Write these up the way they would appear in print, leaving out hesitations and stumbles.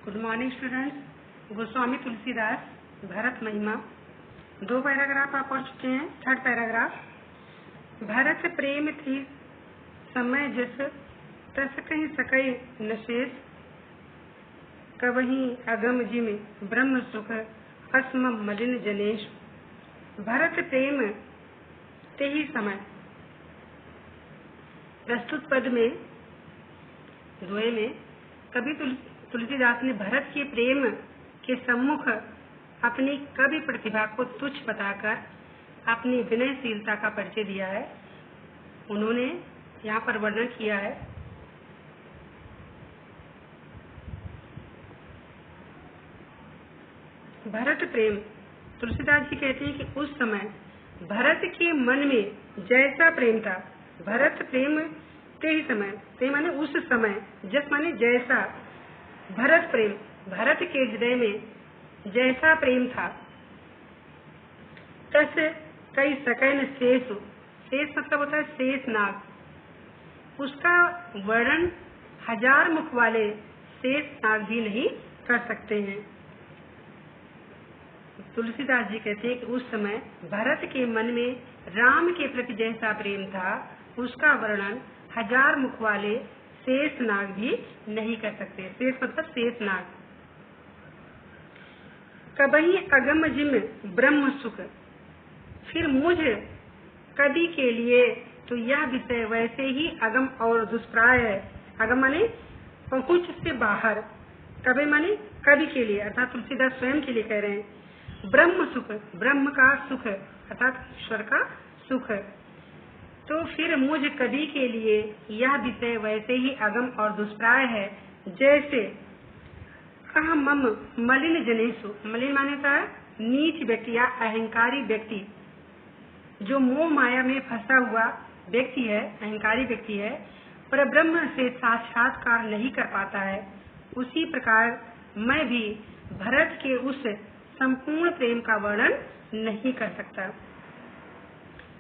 Good morning students. Goswami Tulsidas Bharat महिमा 2 paragraph आप पढ़ चुके हैं। 3rd paragraph. भरत प्रेम थी समय जस तस कहीं सकई नशेष कवहीं अगम जिम ब्रह्म सुख अस्म मलिन जनेश। भरत प्रेम ते ही समय। प्रस्तुत पद में द्वय में कवि तुलसीदास ने भरत के प्रेम के सम्मुख अपनी कवि प्रतिभा को तुच्छ बताकर अपनी विनयशीलता का परिचय दिया है। उन्होंने यहाँ पर वर्णन किया है। भरत प्रेम, तुलसीदास जी कहते हैं कि उस समय भरत के मन में जैसा प्रेम था, भरत प्रेम ते ही समय, ते माने उस समय, जस माने जैसा, भरत प्रेम, भरत के हृदय में जैसा प्रेम था, तस कई सकैन शेष, शेष मतलब होता है शेष नाग, उसका वर्णन 1000 मुख वाले शेष नाग भी नहीं कर सकते हैं। तुलसीदास जी कहते हैं कि उस समय भरत के मन में राम के प्रति जैसा प्रेम था, उसका वर्णन 1000 मुख वाले शेष नाग भी नहीं कर सकते। शेष मतलब शेष नाग। कबही अगम जिम ब्रह्म सुख, फिर मुझ कवि के लिए तो यह विषय वैसे ही अगम और दुष्प्राय है। अगम माने पहुंच से बाहर, कवि माने कवि के लिए, अर्थात तुलसीदास स्वयं के लिए कह रहे हैं। ब्रह्म सुख, ब्रह्म का सुख अर्थात ईश्वर का सुख, तो फिर मुझ कवि के लिए यह विषय वैसे ही अगम और दुष्प्राय है जैसे अहमम मलिन जनेशु। मलिन माने का नीच व्यक्ति या अहंकारी व्यक्ति, जो मोह माया में फंसा हुआ व्यक्ति है, अहंकारी व्यक्ति है, पर ब्रह्म से साक्षात्कार नहीं कर पाता है, उसी प्रकार मैं भी भरत के उस संपूर्ण प्रेम का वर्णन नहीं कर सकता।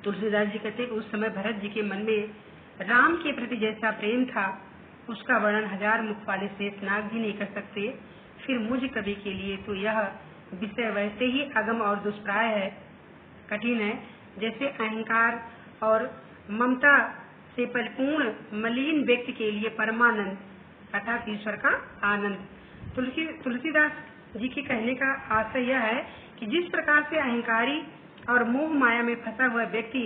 तुलसीदास जी कहते हैं कि उस समय भरत जी के मन में राम के प्रति जैसा प्रेम था, उसका वर्णन 1000 मुख वाले शेष नाग भी नहीं कर सकते। फिर मुझ कवि के लिए तो यह विषय वैसे ही अगम और दुष्प्राय है, कठिन है, जैसे अहंकार और ममता से परिपूर्ण मलिन व्यक्ति के लिए परमानंद अर्थात ईश्वर का आनंद। तुलसीदास जी के कहने का आशय यह है कि जिस प्रकार से अहंकारी और मोह माया में फंसा हुआ व्यक्ति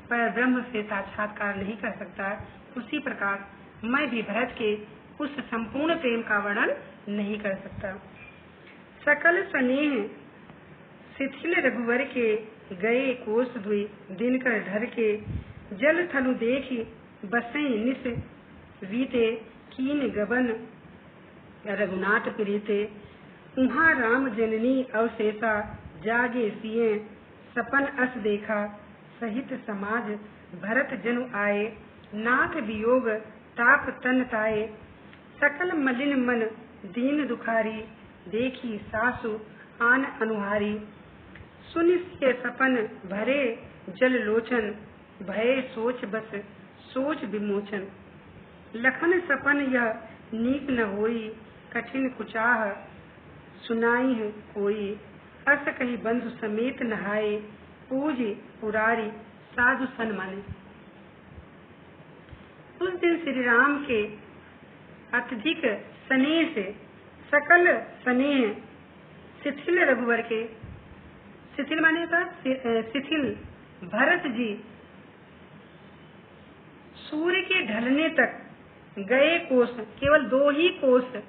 पर ब्रह्म से साक्षात्कार नहीं कर सकता, उसी प्रकार मैं भी भरत के उस संपूर्ण प्रेम का वर्णन नहीं कर सकता। सकल स्नेह शिथिल रघुवर के गए कोस दुई दिन कर ढर के जल थलु देखी बसई निस वीते कीन गबन रघुनाथ प्रीते उहाँ राम जननी अवशेषा जागे सिए सपन अस देखा सहित समाज भरत जनु आए नाथ वियोग ताप तन ताए सकल मलिन मन दीन दुखारी देखी सासु आन अनुहारी सुनिश्चय सपन भरे जल लोचन भय सोच बस सोच विमोचन लखन सपन यह नीक न होई कठिन कुचाह सुनाई है कोई अस कही बंधु समेत नहाए पूजी पुरारी साधु सन माने। उस दिन श्री राम के अत्यधिक स्नेह से सकल स्नेह शिथिल रघुवर के, शिथिल माने का शिथिल भरत जी सूर्य के ढलने तक गए कोस, केवल 2 ही कोस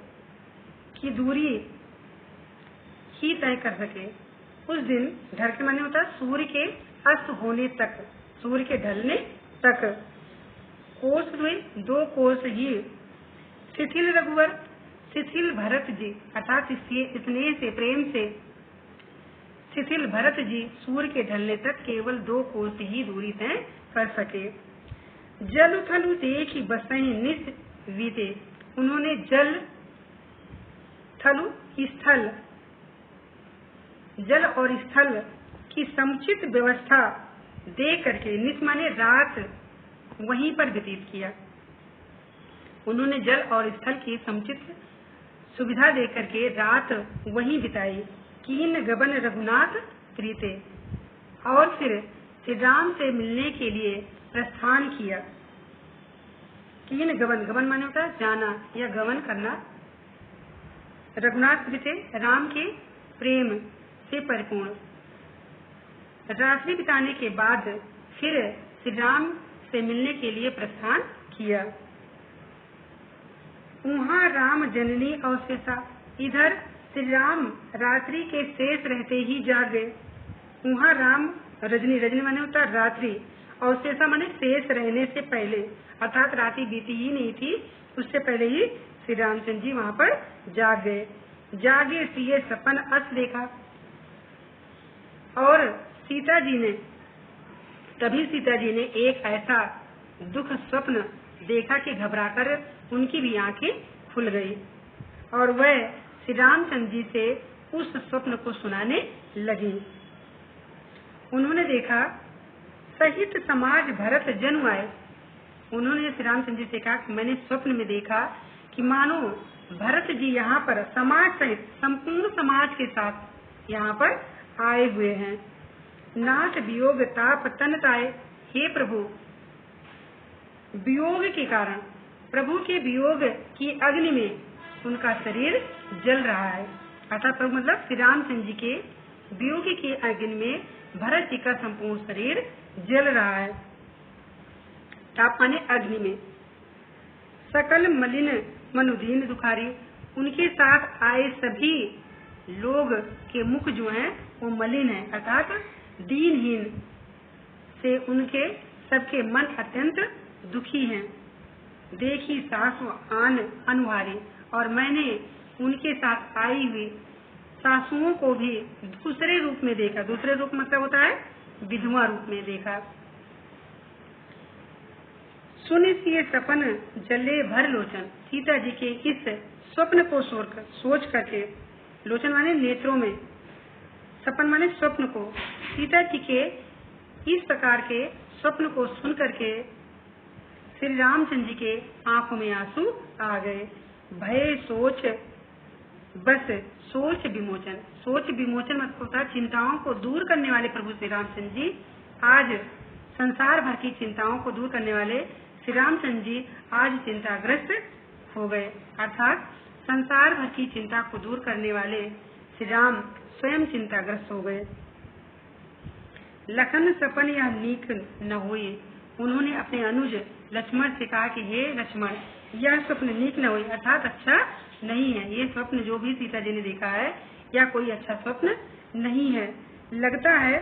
की दूरी ही तय कर सके। उस दिन ढल के माने होता है सूर्य के अस्त होने तक, सूर्य के ढलने तक कोस हुए 2 कोस ही शिथिल रघुवर, शिथिल भरत जी अर्थात स्नेह से प्रेम से शिथिल भरत जी सूर्य के ढलने तक केवल 2 कोस ही दूरी तय कर सके। जल थलु देखी बसई निस वीते, उन्होंने जल थलु स्थल, जल और स्थल की समुचित व्यवस्था दे करके, निस माने रात, वहीं पर व्यतीत किया। उन्होंने जल और स्थल की समुचित सुविधा देकर के रात वहीं बिताई। कीन गबन रघुनाथ प्रीते, और फिर श्री राम से मिलने के लिए प्रस्थान किया। कीन गबन, गबन माने होता है जाना या गमन करना। रघुनाथ प्रीते, राम के प्रेम से परिपूर्ण। रात्रि बिताने के बाद फिर श्री राम से मिलने के लिए प्रस्थान किया। वहाँ राम जननी अवशेषा, इधर श्री राम रात्रि के शेष रहते ही जाग गए। वहाँ राम रजनी, रजनी माने होता रात्रि, अवशेषा माने शेष रहने से पहले, अर्थात रात्रि बीती ही नहीं थी, उससे पहले ही श्री रामचंद्र जी वहाँ पर जाग गए। जागे सिए सपन अस देखा, और तभी सीता जी ने एक ऐसा दुख स्वप्न देखा कि घबराकर उनकी भी आंखें खुल गई, और वह श्री रामचंद्र जी से उस स्वप्न को सुनाने लगी। उन्होंने देखा सहित समाज भरत जनु आए। उन्होंने श्री रामचंद्र जी से कहा कि मैंने स्वप्न में देखा कि मानो भरत जी यहाँ पर समाज सहित संपूर्ण समाज के साथ यहाँ पर आए हुए हैं। नाथ वियोग ताप तनताए, हे प्रभु वियोग के कारण, प्रभु के वियोग की अग्नि में उनका शरीर जल रहा है। अर्थात प्रभु मतलब श्री रामचंद्र जी के वियोग की अग्नि में भरत जी का संपूर्ण शरीर जल रहा है। ताप माने अग्नि में। सकल मलिन मनुदीन दुखारी, उनके साथ आए सभी लोग के मुख जो हैं वो मलिन है, अर्थात दीनहीन से उनके सबके मन अत्यंत दुखी हैं। देखी सासु आन अनुहारी, और मैंने उनके साथ आई हुई सासुओं को भी दूसरे रूप में देखा। दूसरे रूप मतलब होता है विधवा रूप में देखा। सुनिए सपन जले भर लोचन, सीता जी के इस स्वप्न को सोच करके, लोचन माने नेत्रों में, सपन माने स्वप्न को, सीता जी के इस प्रकार के स्वप्न को सुन करके श्री रामचंद्र जी के आंखों में आंसू आ गए। भय सोच बस सोच विमोचन, सोच विमोचन मतलब होता है चिंताओं को दूर करने वाले प्रभु श्री रामचंद्र जी। आज संसार भर की चिंताओं को दूर करने वाले श्री रामचंद्र जी आज चिंताग्रस्त हो गए, अर्थात संसार भर की चिंता को दूर करने वाले श्री राम स्वयं चिंताग्रस्त हो गए। लखन सपन या नीक न हुई, उन्होंने अपने अनुज लक्ष्मण से कहा कि हे लक्ष्मण, यह स्वप्न नीक न हुई, अर्थात अच्छा नहीं है। ये स्वप्न जो भी सीता जी ने देखा है या कोई अच्छा स्वप्न नहीं है। लगता है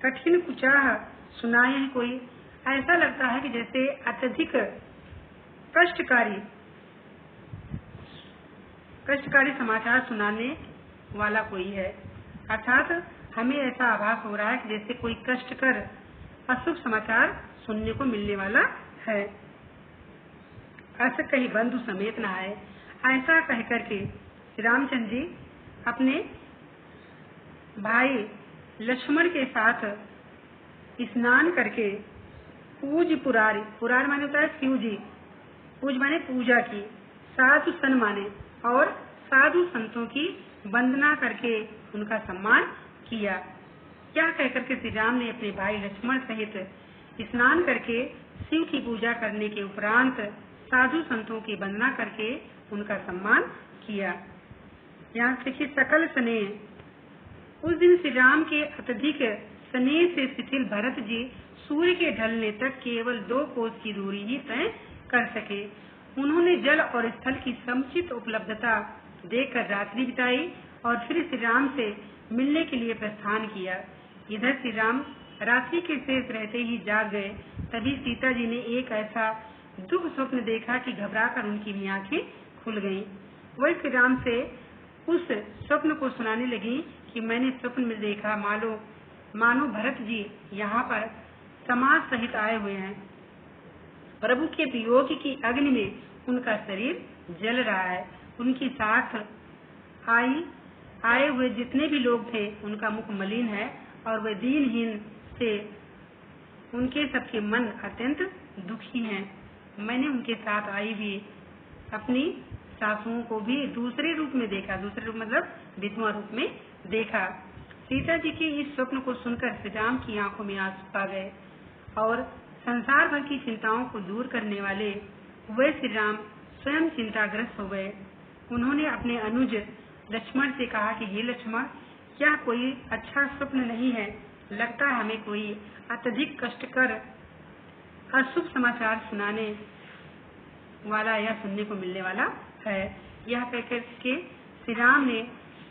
कठिन कुचाह सुनाए है कोई, ऐसा लगता है कि जैसे अत्यधिक कष्टकारी समाचार सुनाने वाला कोई है, अर्थात हमें ऐसा आभास हो रहा है कि जैसे कोई कष्टकर अशुभ समाचार सुनने को मिलने वाला है। ऐसा कहीं बंधु समेत न आए, ऐसा कह करके रामचंद्र जी अपने भाई लक्ष्मण के साथ स्नान करके पूज पुरारी, पुरार माने होता है शिव जी, पूज माने पूजा की, साधु सन माने और साधु संतों की वंदना करके उनका सम्मान किया। क्या कह करके श्री राम ने अपने भाई लक्ष्मण सहित स्नान करके शिव की पूजा करने के उपरांत साधु संतों की वंदना करके उनका सम्मान किया। यहाँ देखिए सकल स्नेह, उस दिन श्री राम के अत्यधिक स्नेह से शिथिल भरत जी सूर्य के ढलने तक केवल 2 कोस की दूरी ही तय कर सके। उन्होंने जल और स्थल की समुचित उपलब्धता देखकर रात्रि बिताई और फिर श्री राम से मिलने के लिए प्रस्थान किया। इधर श्री राम रात्रि के शेष रहते ही जाग गए। तभी सीता जी ने एक ऐसा दुख स्वप्न देखा कि घबराकर उनकी भी आंखें खुल गईं। वही श्री राम से उस स्वप्न को सुनाने लगी कि मैंने स्वप्न में देखा मानो भरत जी यहाँ पर समाज सहित आए हुए हैं। प्रभु के वियोग की अग्नि में उनका शरीर जल रहा है। उनकी साथ आए हुए जितने भी लोग थे उनका मुख मलिन है और वे दीनहीन से उनके सबके मन अत्यंत दुखी हैं। मैंने उनके साथ आई हुई अपनी सासुओं को भी दूसरे रूप में देखा, दूसरे रूप मतलब विधवा रूप में देखा। सीता जी के इस स्वप्न को सुनकर श्री राम की आंखों में आंसू आ गए और संसार भर की चिंताओं को दूर करने वाले वे श्री राम स्वयं चिंताग्रस्त हो गए। उन्होंने अपने अनुज लक्ष्मण से कहा कि हे लक्ष्मण, क्या कोई अच्छा स्वप्न नहीं है? लगता है हमें कोई अत्यधिक कष्टकर अशुभ समाचार सुनाने वाला या सुनने को मिलने वाला है। यह कहकर के श्री राम ने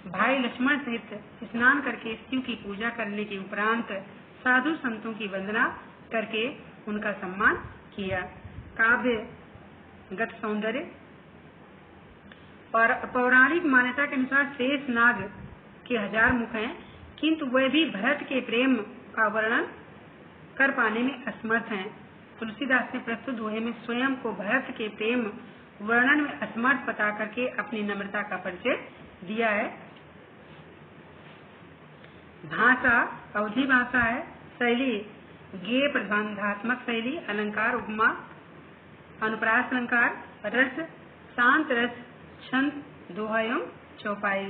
भाई लक्ष्मण सहित स्नान करके शिव की पूजा करने के उपरांत साधु संतों की वंदना करके उनका सम्मान किया। काव्य गत सौंदर्य और पौराणिक मान्यता के अनुसार शेष नाग के 1000 मुख हैं, किंतु वे भी भरत के प्रेम का वर्णन कर पाने में असमर्थ हैं। तुलसीदास ने प्रस्तुत दोहे में स्वयं को भरत के प्रेम वर्णन में असमर्थ बता करके अपनी नम्रता का परिचय दिया है। भाषा अवधि भाषा है। शैली गेय प्रबंधात्मक शैली, अलंकार उपमा अनुप्रास अलंकार, रस शांत रस, छंद दोहा एवं चौपाई।